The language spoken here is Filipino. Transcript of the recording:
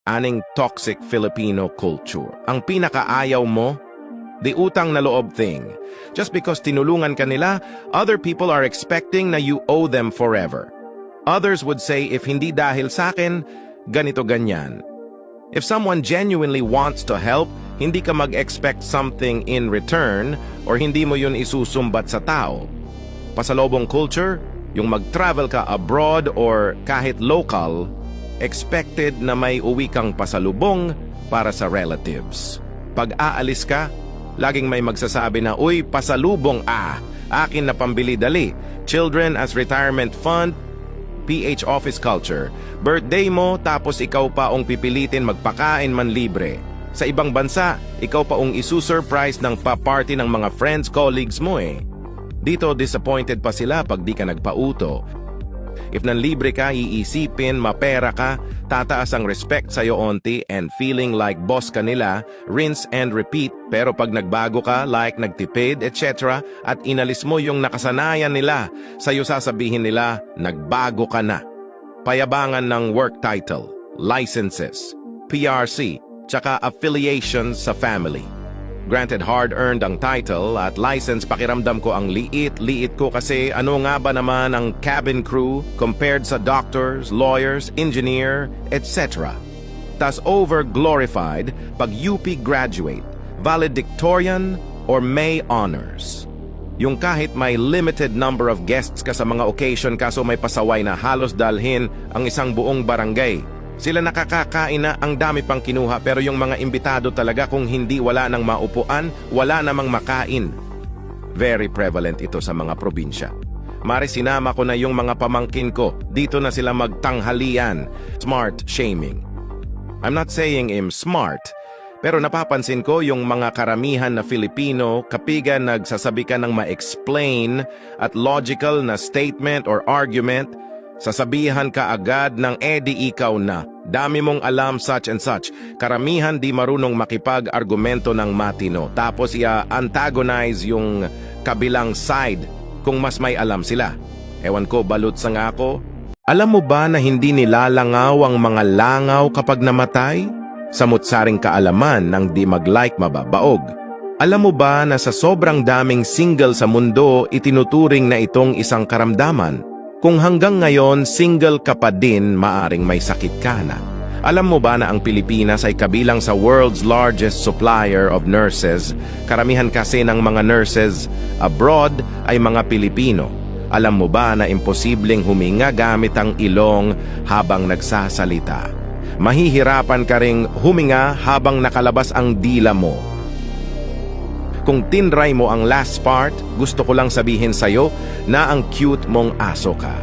aning toxic Filipino culture. Ang pinakaayaw mo, the utang na loob thing. Just because tinulungan ka nila, other people are expecting na you owe them forever. Others would say, if hindi dahil sa akin, ganito ganyan. If someone genuinely wants to help, hindi ka mag-expect something in return or hindi mo yun isusumbat sa tao. Pasalubong culture, yung mag-travel ka abroad or kahit local, expected na may uwi kang pasalubong para sa relatives. Pag aalis ka, laging may magsasabi na, uy, pasalubong akin na pambili dali. Children as retirement fund, PH office culture. Birthday mo, tapos ikaw pa ang pipilitin magpakain man libre. Sa ibang bansa, ikaw pa ang isusurprise ng pa-party ng mga friends, colleagues mo eh. Dito, disappointed pa sila pag di ka nagpauto. If nanlibre ka, iisipin, mapera ka, tataas ang respect sa'yo onti and feeling like boss ka nila, rinse and repeat. Pero pag nagbago ka, like nagtipid, etc. at inalis mo yung nakasanayan nila, sa'yo sasabihin nila, nagbago ka na. Payabangan ng work title, licenses, PRC, tsaka affiliations sa family. Granted, hard-earned ang title at license, pakiramdam ko ang liit ko kasi ano nga ba naman ang cabin crew compared sa doctors, lawyers, engineer, etc. Tas over-glorified pag UP graduate, valedictorian, or May honors. Yung kahit may limited number of guests ka sa mga occasion kaso may pasaway na halos dalhin ang isang buong barangay. Sila nakakakain na, ang dami pang kinuha pero yung mga imbitado talaga kung hindi wala nang maupuan, wala namang makain. Very prevalent ito sa mga probinsya. Mari sinama ko na yung mga pamangkin ko, dito na sila magtanghalian. Smart shaming. I'm not saying I'm smart, pero napapansin ko yung mga karamihan na Filipino kapag nagsasabi ka ng ma-explain at logical na statement or argument, sasabihan ka agad ng di ikaw na, dami mong alam such and such. Karamihan di marunong makipag-argumento ng matino. Tapos antagonize yung kabilang side kung mas may alam sila. Ewan ko, balot sa nga ako. Alam mo ba na hindi nilalangaw ang mga langaw kapag namatay? Samut-saring kaalaman ng di mag-like mababaog. Alam mo ba na sa sobrang daming single sa mundo, itinuturing na itong isang karamdaman? Kung hanggang ngayon single ka pa din, maaring may sakit ka na. Alam mo ba na ang Pilipinas ay kabilang sa world's largest supplier of nurses? Karamihan kasi ng mga nurses abroad ay mga Pilipino. Alam mo ba na imposibleng huminga gamit ang ilong habang nagsasalita? Mahihirapan ka ring huminga habang nakalabas ang dila mo. Kung tinry mo ang last part, gusto ko lang sabihin sa'yo na ang cute mong aso ka.